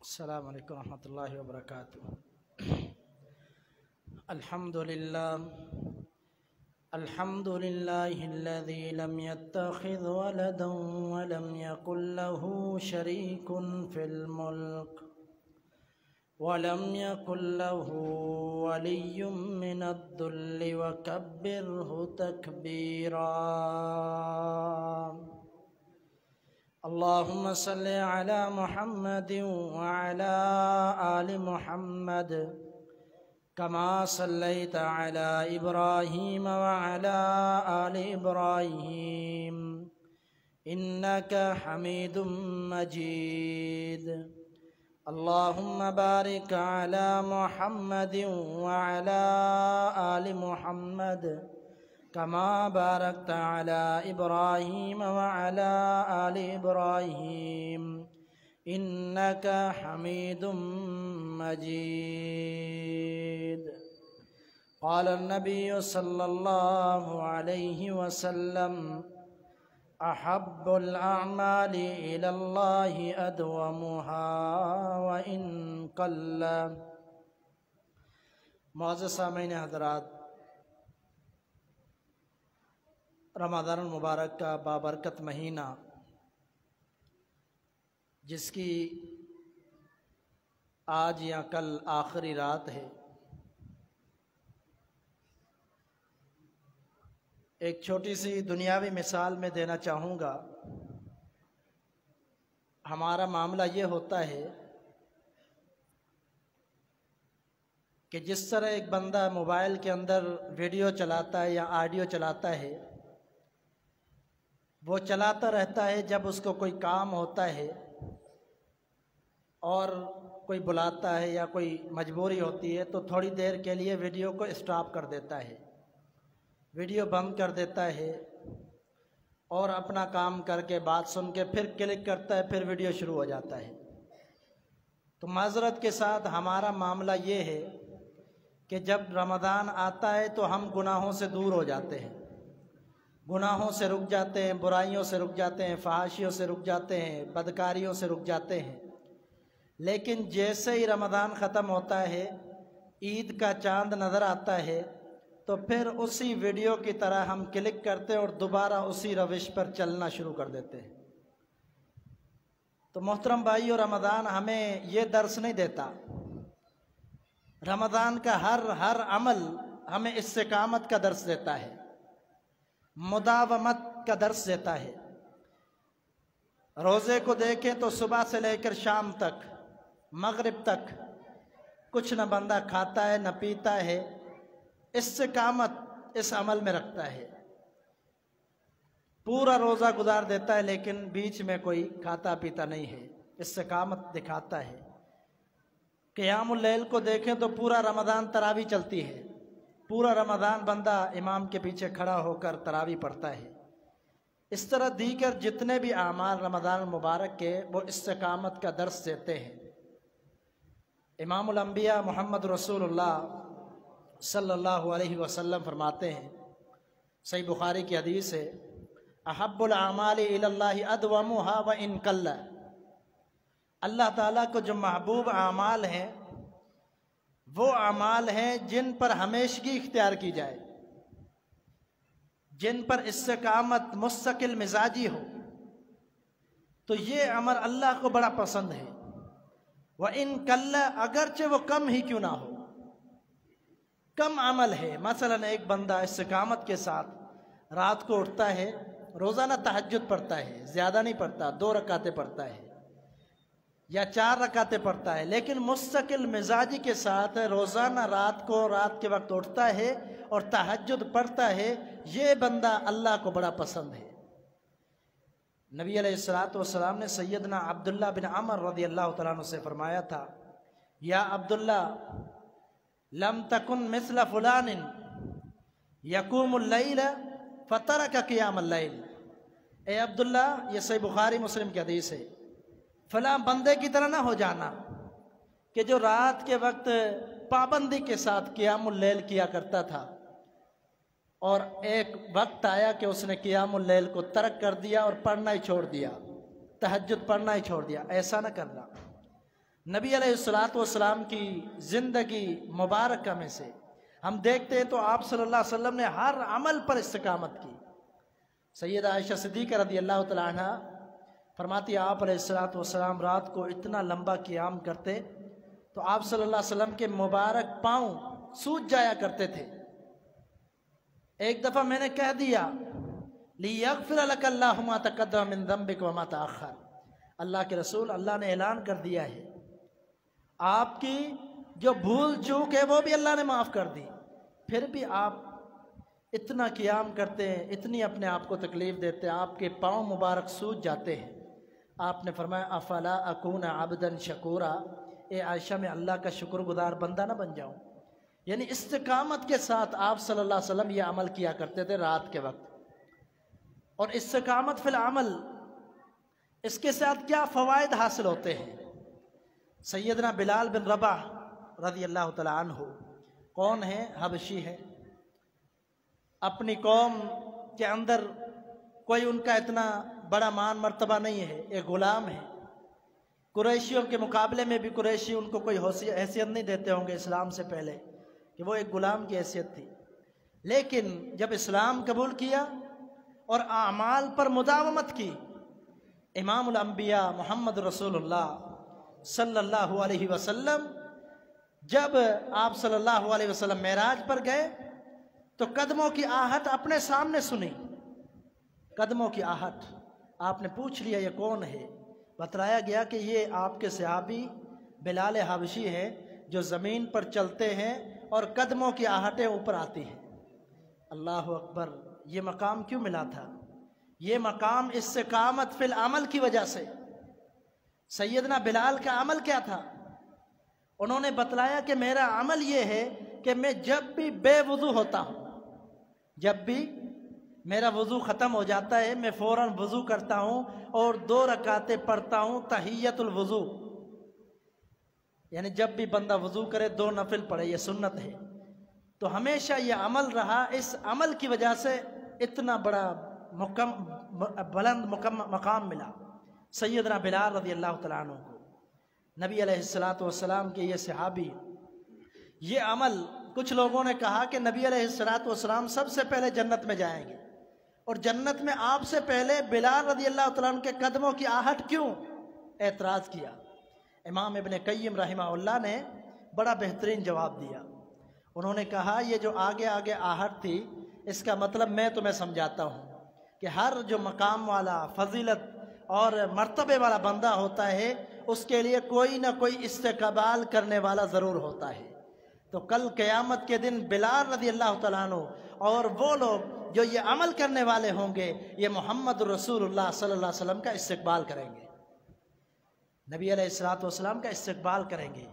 السلام علیکم ورحمۃ اللہ وبرکاتہ۔ الحمد للہ الذی لم يتخذ ولدا ولم يكن له شریک فی الملک ولم يكن له ولی من الذل وکبرہ تکبیرا۔ اللهم صل على محمد وعلى آل محمد كما صليت على إبراهيم وعلى آل إبراهيم إنك حميد مجيد۔ اللهم بارك على محمد وعلى آل محمد كما باركت على إبراهيم وعلى آل إبراهيم إنك حميد مجيد۔ قال النبي صلى الله عليه وسلم: أحب الأعمال إلى الله أدومها وإن قل۔ معزز سامعین حضرات، رمضان المبارک کا بابرکت مہینہ، جس کی آج یا کل آخری رات ہے، ایک چھوٹی سی دنیاوی مثال میں دینا چاہوں گا۔ ہمارا معاملہ یہ ہوتا ہے کہ جس طرح ایک بندہ موبائل کے اندر ویڈیو چلاتا ہے یا آڈیو چلاتا ہے، وہ چلاتا رہتا ہے، جب اس کو کوئی کام ہوتا ہے اور کوئی بلاتا ہے یا کوئی مجبوری ہوتی ہے تو تھوڑی دیر کے لیے ویڈیو کو اسٹاپ کر دیتا ہے، ویڈیو بند کر دیتا ہے اور اپنا کام کر کے بات سن کے پھر کلک کرتا ہے، پھر ویڈیو شروع ہو جاتا ہے۔ تو معذرت کے ساتھ ہمارا معاملہ یہ ہے کہ جب رمضان آتا ہے تو ہم گناہوں سے دور ہو جاتے ہیں، گناہوں سے رک جاتے ہیں، برائیوں سے رک جاتے ہیں، فحاشیوں سے رک جاتے ہیں، بدکاریوں سے رک جاتے ہیں۔ لیکن جیسے ہی رمضان ختم ہوتا ہے، عید کا چاند نظر آتا ہے، تو پھر اسی ویڈیو کی طرح ہم کلک کرتے ہیں اور دوبارہ اسی روش پر چلنا شروع کر دیتے ہیں۔ تو محترم بھائیو، رمضان ہمیں یہ درس نہیں دیتا، رمضان کا ہر عمل ہمیں استقامت کا درس دیتا ہے، مداومت کا درس دیتا ہے۔ روزے کو دیکھیں تو صبح سے لے کر شام تک، مغرب تک کچھ نہ بندہ کھاتا ہے نہ پیتا ہے، استقامت اس عمل میں رکھتا ہے، پورا روزہ گزار دیتا ہے لیکن بیچ میں کوئی کھاتا پیتا نہیں ہے، استقامت دکھاتا ہے۔ قیام اللیل کو دیکھیں تو پورا رمضان تراویح چلتی ہے، پورا رمضان بندہ امام کے پیچھے کھڑا ہو کر تراویح پڑھتا ہے۔ اس طرح دیگر جتنے بھی اعمال رمضان المبارک کے، وہ استقامت کا درس دیتے ہیں۔ امام الانبیاء محمد رسول اللہ صلی اللہ علیہ وسلم فرماتے ہیں، صحیح بخاری کی حدیث ہے: احب الاعمال الی اللہ ادومها وان قل۔ اللہ تعالیٰ کو جو محبوب اعمال ہیں وہ اعمال ہیں جن پر ہمیشگی اختیار کی جائے، جن پر استقامت مستقل مزاجی ہو، تو یہ عمل اللہ کو بڑا پسند ہے۔ وَإِن قَلَّ، اگرچہ وہ کم ہی کیوں نہ ہو، کم عمل ہے۔ مثلا ایک بندہ استقامت کے ساتھ رات کو اٹھتا ہے، روزانہ تہجد پڑھتا ہے، زیادہ نہیں پڑھتا، 2 رکعتیں پڑھتا ہے یا 4 رکعتیں پڑھتا ہے، لیکن مستقل مزاجی کے ساتھ روزانہ رات کے وقت اٹھتا ہے اور تہجد پڑھتا ہے، یہ بندہ اللہ کو بڑا پسند ہے۔ نبی علیہ السلام نے سیدنا عبداللہ بن عمر رضی اللہ تعالیٰ عنہ سے فرمایا تھا: یا عبداللہ، لم تکن مثل فلان یقوم اللیل فترک قیام اللیل۔ اے عبداللہ، یہ صحیح بخاری مسلم کی حدیث ہے، فلاں بندے کی طرح نہ ہو جانا کہ جو رات کے وقت پابندی کے ساتھ قیام اللیل کیا کرتا تھا، اور ایک وقت آیا کہ اس نے قیام اللیل کو ترک کر دیا اور پڑھنا ہی چھوڑ دیا، تہجد پڑھنا ہی چھوڑ دیا۔ ایسا نہ کرنا، نبی علیہ الصلوۃ والسلام کی زندگی مبارکہ میں سے ہم دیکھتے ہیں تو آپ صلی اللہ علیہ وسلم نے ہر عمل پر استقامت کی۔ سیدہ عائشہ صدیقہ رضی اللہ تعالیٰ عنہ فرماتی آپ علیہ الصلوۃ والسلام رات کو اتنا لمبا قیام کرتے تو آپ صلی اللہ علیہ وسلم کے مبارک پاؤں سوج جایا کرتے تھے۔ ایک دفعہ میں نے کہہ دیا لِيَغْفِرَ لَكَ اللَّهُ مَا تَقَدَّمَ مِن ذَنبِكَ وَمَا تَأَخَّرَ، اللہ کے رسول، اللہ نے اعلان کر دیا ہے آپ کی جو بھول چوک ہے وہ بھی اللہ نے معاف کر دی، پھر بھی آپ اتنا قیام کرتے ہیں، اتنی اپنے آپ کو تکلیف دیتے ہیں، آپ کے پاؤں مبارک سوج جاتے ہیں۔ آپ نے فرمایا افلا اکون عبدا شکورا، اے عائشہ میں اللہ کا شکر گزار بندہ نہ بن جاؤں؟ یعنی استقامت کے ساتھ آپ صلی اللہ علیہ وسلم یہ عمل کیا کرتے تھے رات کے وقت۔ اور استقامت فی العمل، اس کے ساتھ کیا فوائد حاصل ہوتے ہیں؟ سیدنا بلال بن رباح رضی اللہ تعالیٰ عنہ کون ہے؟ حبشی ہے، اپنی قوم کے اندر کوئی ان کا اتنا بڑا مان مرتبہ نہیں ہے، ایک غلام ہے۔ قریشیوں کے مقابلے میں بھی قریشی ان کو کوئی حیثیت نہیں دیتے ہوں گے اسلام سے پہلے، کہ وہ ایک غلام کی حیثیت تھی، لیکن جب اسلام قبول کیا اور اعمال پر مداومت کی، امام الانبیاء محمد رسول اللہ صلی اللہ علیہ وسلم جب آپ صلی اللہ علیہ وسلم معراج پر گئے تو قدموں کی آہٹ اپنے سامنے سنی، قدموں کی آہٹ، آپ نے پوچھ لیا یہ کون ہے؟ بتلایا گیا کہ یہ آپ کے صحابی بلال حبشی ہے جو زمین پر چلتے ہیں اور قدموں کی آہٹیں اوپر آتی ہیں۔ اللہ اکبر! یہ مقام کیوں ملا تھا؟ یہ مقام استقامت فی العمل کی وجہ سے۔ سیدنا بلال کا عمل کیا تھا؟ انہوں نے بتلایا کہ میرا عمل یہ ہے کہ میں جب بھی بے وضو ہوتا ہوں، جب بھی میرا وضو ختم ہو جاتا ہے میں فوراً وضو کرتا ہوں اور 2 رکعتیں پڑھتا ہوں تحیت الوضو، یعنی جب بھی بندہ وضو کرے 2 نفل پڑھے، یہ سنت ہے۔ تو ہمیشہ یہ عمل رہا، اس عمل کی وجہ سے اتنا بڑا بلند مقام ملا سیدنا بلال رضی اللہ تعالیٰ عنہ کو۔ نبی علیہ الصلوۃ والسلام کے یہ صحابی، یہ عمل، کچھ لوگوں نے کہا کہ نبی علیہ الصلوۃ والسلام سب سے پہلے جنت میں جائیں گے، اور جنت میں آپ سے پہلے بلال رضی اللہ تعالیٰ عنہ کے قدموں کی آہٹ کیوں؟ اعتراض کیا۔ امام ابن قیم رحمہ اللہ نے بڑا بہترین جواب دیا۔ انہوں نے کہا یہ جو آگے آگے آہٹ تھی، اس کا مطلب میں تمہیں سمجھاتا ہوں کہ ہر جو مقام والا، فضیلت اور مرتبے والا بندہ ہوتا ہے، اس کے لیے کوئی نہ کوئی استقبال کرنے والا ضرور ہوتا ہے۔ تو کل قیامت کے دن بلال رضی اللہ تعالیٰ عنہ اور وہ لوگ جو یہ عمل کرنے والے ہوں گے، یہ محمد رسول اللہ صلی اللہ علیہ وسلم کا استقبال کریں گے، نبی علیہ الصلوۃ والسلام کا استقبال کریں گے۔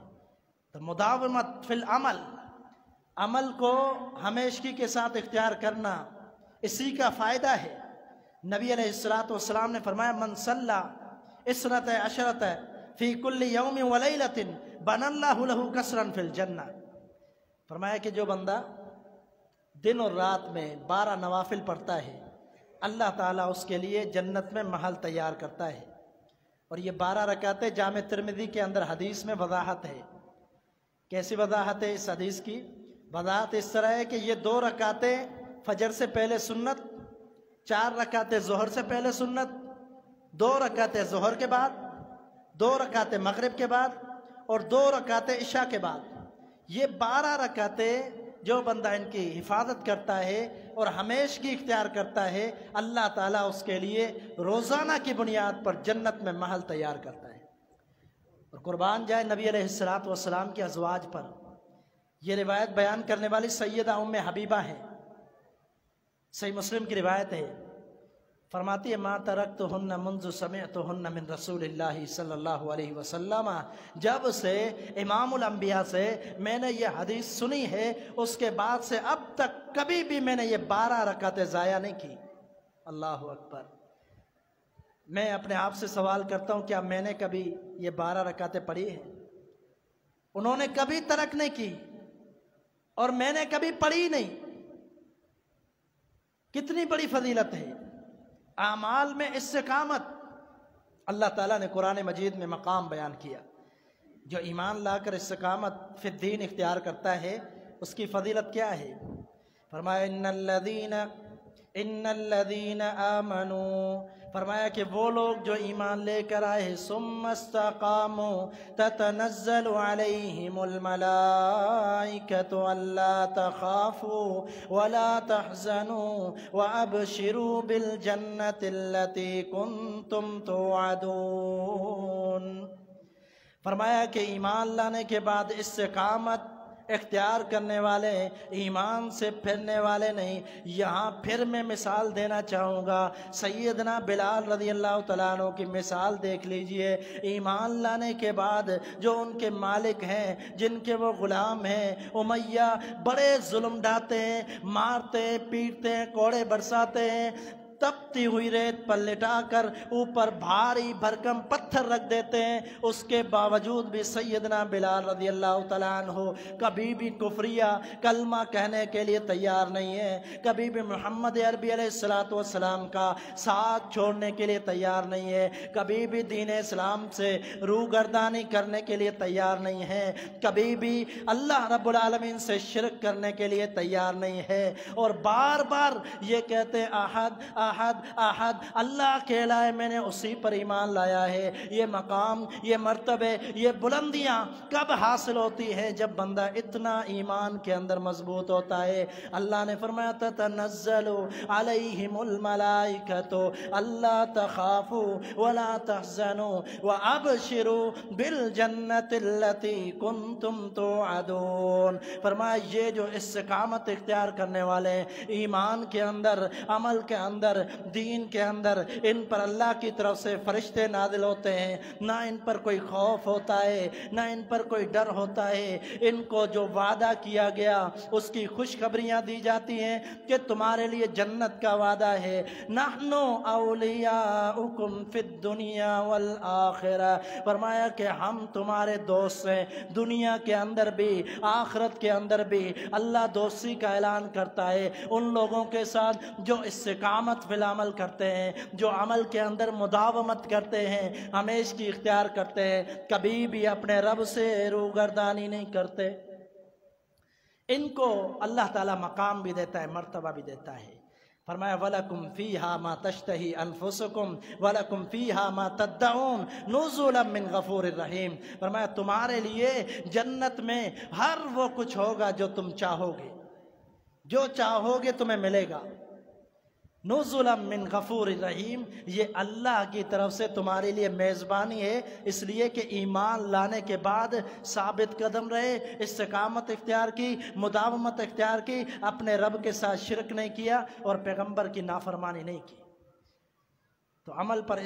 تو مداومت فی العمل، عمل کو ہمیشگی کے ساتھ اختیار کرنا، اسی کا فائدہ ہے۔ نبی علیہ الصلوۃ والسلام نے فرمایا من صلی 12 فی کل یوم ولیلۃ بنى اللہ لہ قصرا فی الجنہ، فرمایا کہ جو بندہ دن اور رات میں 12 نوافل پڑھتا ہے، اللہ تعالیٰ اس کے لیے جنت میں محل تیار کرتا ہے۔ اور یہ 12 رکعتیں جامع ترمذی کے اندر حدیث میں وضاحت ہے۔ کیسی وضاحت ہے اس حدیث کی؟ وضاحت اس طرح ہے کہ یہ 2 رکعتیں فجر سے پہلے سنت، 4 رکعتیں ظہر سے پہلے سنت، 2 رکعتیں ظہر کے بعد، 2 رکعتیں مغرب کے بعد اور 2 رکعتیں عشاء کے بعد۔ یہ 12 رکعتیں جو بندہ ان کی حفاظت کرتا ہے اور ہمیشگی اختیار کرتا ہے، اللہ تعالیٰ اس کے لیے روزانہ کی بنیاد پر جنت میں محل تیار کرتا ہے۔ اور قربان جائے نبی علیہ الصلوۃ والسلام کے ازواج پر، یہ روایت بیان کرنے والی سیدہ ام حبیبہ ہیں، صحیح مسلم کی روایت ہے، فرماتی ہے ما ترکتہن منذ سمعتہن من رسول اللہ صلی اللہ علیہ وسلم، جب سے امام الانبیاء سے میں نے یہ حدیث سنی ہے اس کے بعد سے اب تک کبھی بھی میں نے یہ 12 رکعتیں ضائع نہیں کی۔ اللہ اکبر! میں اپنے آپ سے سوال کرتا ہوں، کیا میں نے کبھی یہ 12 رکعتیں پڑھی ہیں؟ انہوں نے کبھی ترک نہیں کی اور میں نے کبھی پڑھی نہیں۔ کتنی بڑی فضیلت ہے اعمال میں استقامت! اللہ تعالیٰ نے قرآن مجید میں مقام بیان کیا جو ایمان لا کر استقامت فی الدین اختیار کرتا ہے اس کی فضیلت کیا ہے؟ فرمایا ان الذین آمنوا، فرمایا کہ وہ لوگ جو ایمان لے کر آئے، ثم استقاموا تتنزل علیہم الملائکۃ الا تخافوا ولا تحزنوا وابشروا بالجنۃ التي کنتم توعدون۔ فرمایا کہ ایمان لانے کے بعد استقامت اختیار کرنے والے، ایمان سے پھرنے والے نہیں۔ یہاں پھر میں مثال دینا چاہوں گا، سیدنا بلال رضی اللہ تعالیٰ عنہ کی مثال دیکھ لیجئے۔ ایمان لانے کے بعد جو ان کے مالک ہیں، جن کے وہ غلام ہیں، امیہ، بڑے ظلم ڈھاتے ہیں، مارتے ہیں، پیٹتے ہیں، کوڑے برساتے ہیں، تپتی ہوئی ریت پر لٹا کر اوپر بھاری بھرکم پتھر رکھ دیتے ہیں، اس کے باوجود بھی سیدنا بلال رضی اللہ تعالیٰ عنہ کبھی بھی کفریہ کلمہ کہنے کے لیے تیار نہیں ہے، کبھی بھی محمد عربی علیہ السلام کا ساتھ چھوڑنے کے لیے تیار نہیں ہے، کبھی بھی دین اسلام سے روگردانی کرنے کے لیے تیار نہیں ہے، کبھی بھی اللہ رب العالمین سے شرک کرنے کے لیے تیار نہیں ہے، اور بار بار یہ کہتے احد احد احد، اللہ کے علاوہ میں نے اسی پر ایمان لایا ہے۔ یہ مقام، یہ مرتبے، یہ بلندیاں کب حاصل ہوتی ہے؟ جب بندہ اتنا ایمان کے اندر مضبوط ہوتا ہے۔ اللہ نے فرمایا تتنزل علیہم الملائکۃ الا تخافوا ولا تحزنوا وابشروا بالجنۃ التي کنتم توعدون۔ فرمایا یہ جو استقامت اختیار کرنے والے، ایمان کے اندر، عمل کے اندر، دین کے اندر، ان پر اللہ کی طرف سے فرشتے نازل ہوتے ہیں، نہ ان پر کوئی خوف ہوتا ہے، نہ ان پر کوئی ڈر ہوتا ہے۔ ان کو جو وعدہ کیا گیا اس کی خوشخبریاں دی جاتی ہیں کہ تمہارے لیے جنت کا وعدہ ہے۔ نحن اولیاؤکم فی الدنیا والآخرہ، فرمایا کہ ہم تمہارے دوست ہیں، دنیا کے اندر بھی، آخرت کے اندر بھی۔ اللہ دوستی کا اعلان کرتا ہے ان لوگوں کے ساتھ جو استقامت فی العمل کرتے ہیں، جو عمل کے اندر مداومت کرتے ہیں، ہمیشگی اختیار کرتے ہیں، کبھی بھی اپنے رب سے روگردانی نہیں کرتے۔ ان کو اللہ تعالیٰ مقام بھی دیتا ہے، مرتبہ بھی دیتا ہے۔ فرمایا وَلَكُمْ فِيهَا مَا تَشْتَهِي أَنفُسُكُمْ وَلَكُمْ فِيهَا مَا تَدَّعُونَ نُزُلًا مِّن غَفُورٍ رَحِيمٍ۔ فرمایا تمہارے لیے جنت میں ہر وہ کچھ ہوگا جو تم چاہو گے، جو چاہو گے تمہیں ملے گا۔ نزلا من غفور الرحیم، یہ اللہ کی طرف سے تمہارے لیے میزبانی ہے، اس لیے کہ ایمان لانے کے بعد ثابت قدم رہے، استقامت اختیار کی، مداومت اختیار کی، اپنے رب کے ساتھ شرک نہیں کیا اور پیغمبر کی نافرمانی نہیں کی۔ تو عمل پر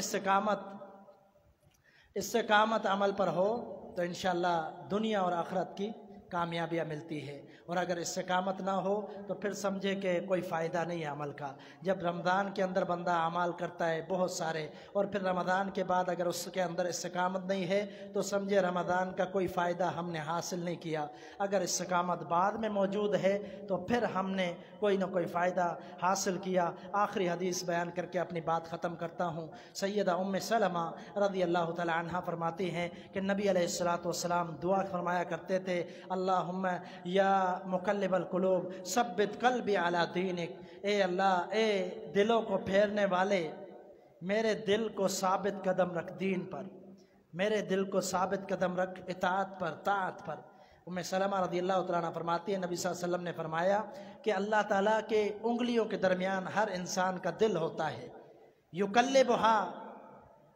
استقامت عمل پر ہو تو انشاءاللہ دنیا اور آخرت کی کامیابیاں ملتی ہے، اور اگر استقامت نہ ہو تو پھر سمجھے کہ کوئی فائدہ نہیں ہے عمل کا۔ جب رمضان کے اندر بندہ اعمال کرتا ہے بہت سارے، اور پھر رمضان کے بعد اگر اس کے اندر استقامت نہیں ہے تو سمجھے رمضان کا کوئی فائدہ ہم نے حاصل نہیں کیا۔ اگر استقامت بعد میں موجود ہے تو پھر ہم نے کوئی نہ کوئی فائدہ حاصل کیا۔ آخری حدیث بیان کر کے اپنی بات ختم کرتا ہوں۔ سیدہ ام سلمہ رضی اللہ تعالی عنہ فرماتی ہیں کہ نبی علیہ السلام دعا فرمایا کرتے تھے، اللہم یا مقلب القلوب ثبت قلبی علی دینک، اے اللہ، اے دلوں کو پھیرنے والے، میرے دل کو ثابت قدم رکھ دین پر، میرے دل کو ثابت قدم رکھ اطاعت پر، طاعت پر۔ ام سلمہ رضی اللہ تعالیٰ عنہ فرماتی ہے نبی صلی اللہ علیہ وسلم نے فرمایا کہ اللہ تعالیٰ کے انگلیوں کے درمیان ہر انسان کا دل ہوتا ہے، یقلبھا،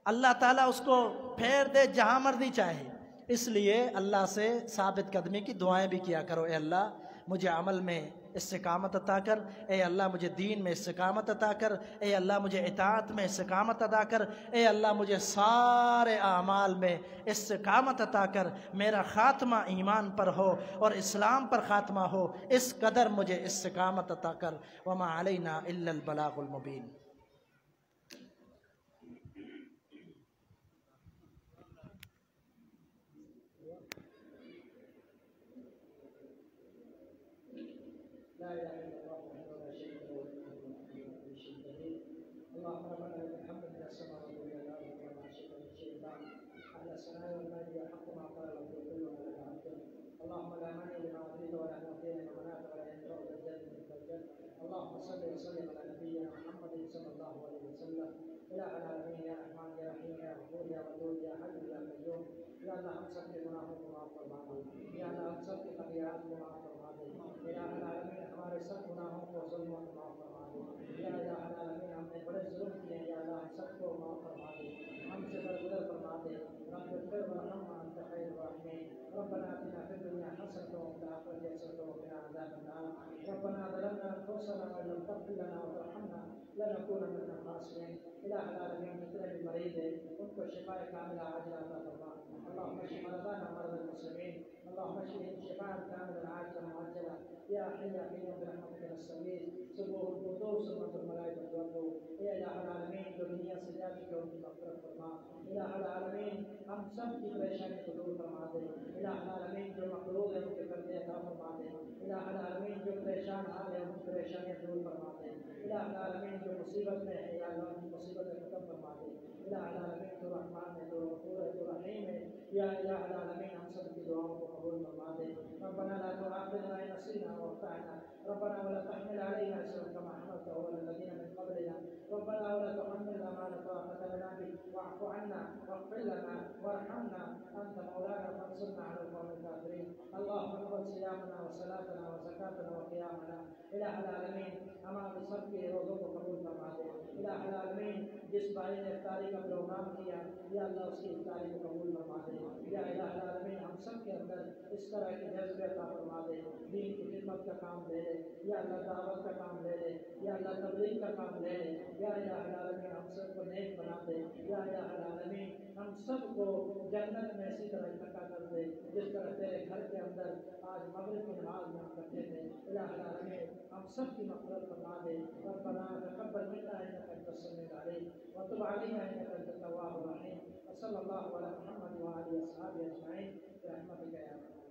اللہ تعالیٰ اس کو پھیر دے جہاں مرضی چاہے۔ اس لیے اللہ سے ثابت قدمی کی دعائیں بھی کیا کرو، اے اللہ مجھے عمل میں استقامت عطا کر، اے اللہ مجھے دین میں استقامت عطا کر، اے اللہ مجھے اطاعت میں استقامت عطا کر، اے اللہ مجھے سارے اعمال میں استقامت عطا کر، میرا خاتمہ ایمان پر ہو اور اسلام پر خاتمہ ہو، اس قدر مجھے استقامت عطا کر۔ وما علینا الا البلاغ المبین۔ لا إله إلا الله وحده لا شريك له كل شيء قدير. اللهم ربنا لك الحمد من السماوات والأرض وما شئت من شيء بعد على سماء والمال حق ما قال العبد كلنا لك عبد. اللهم لا مانع لما اعطيت ولا معطي لما منعت ولا ينفع ذا الجد منك الجد. اللهم صل وسلم على نبينا محمد صلى الله عليه وسلم. الہ العالمین یا رحمان یا رحیم یا غفور یا ودود یا حی یا قیوم. یا اللہ ہم سب کے گناہوں کو معاف فرما دے. یا اللہ ہم سب کے خطیئات کو معاف فرما دے. الہ العالمین ہمارے سب گناہوں کو ظلموں کو معاف فرما دے. یا الہ العالمین ہم نے بڑے ظلم کیے ہیں، یا اللہ ہم سب کو معاف فرما دے، ہم سے درگزر فرما دے. رب اغفر وارحم وانت خیر الراحمین. ربنا آتنا فی الدنیا حسنة وفي الآخرة حسنة وقنا عذاب النار. ربنا ظلمنا أنفسنا وإن لم تغفر لنا وترحمنا لنكونن من الخاسرين. الہ العالمین جتنے بھی مریض ہیں ان کو شفاء کاملہ عاجلہ عطا فرما. اللهم اشف مرضانا ومرضى المسلمين. اللهم اشفهم شفاء كاملا عاجلا عاجلا. يا حي يا قيوم برحمتك نستغيث. سبوح القدوس رب الملائكة والروح. اے الہ العالمین جو دنیا سے جا چکے ان کی مغفرت فرما. الہ العالمین ہم سب کی پریشانی کو دور فرما دے. الہ العالمین جو مقروض ہے ان کے قرضے عطا فرما دے. الہ العالمین جو پریشان حال ہے ان کی پریشانیاں دور فرما دے. الہ العالمین جو مصیبت میں ہے یا اللہ ان کی مصیبتیں ختم فرما دے. الہ العالمین تو رحمان ہے، تو غفور ہے، تو رحیم ہے. یا الہ العالمین ہم سب کی دعاؤں کو قبول فرما دے. ربنا لا تؤاخذنا ان نسينا واخطأنا. ربنا ولا تحمل علينا إصرا كما حملته على الذين من قبلنا. ربنا ولا تحملنا ما لا طاقة لنا به واعف عنا واغفر لنا وارحمنا أنت مولانا فانصرنا على القوم الكافرين. اللهم اقبل صيامنا وصلاتنا وزكاتنا وقيامنا. الہ العالمین ہمارے سب کے روزوں کو قبول فرما دے. الہ العالمین جس بھائی نے افطاری کا پروگرام کیا یا اللہ اس کی افطاری کو قبول فرما دے. یا الہ العالمین ہم سب کے اندر اس طرح کے جذبے عطا فرما دے. دین کی خدمت کا کام لے لے، یا اللہ دعوت کا کام لے لے، یا اللہ تبلیغ کا کام لے لے. یا الہ العالمین ہم سب کو نیک بنا دے. یا الہ العالمین ہم سب کو جنت میں اسی طرح اکٹھا کر دے جس طرح تیرے گھر کے اندر آج مغرب کی نماز میں ہم کرتے تھے. الہ العالمین ہم سب کی مغفرت فرما دے. ربنا تقبل منا انك انت السميع العليم وتب علينا انك انت التواب الرحيم. وصلى الله على محمد وعلى اله وصحبه اجمعين برحمتك يا رب.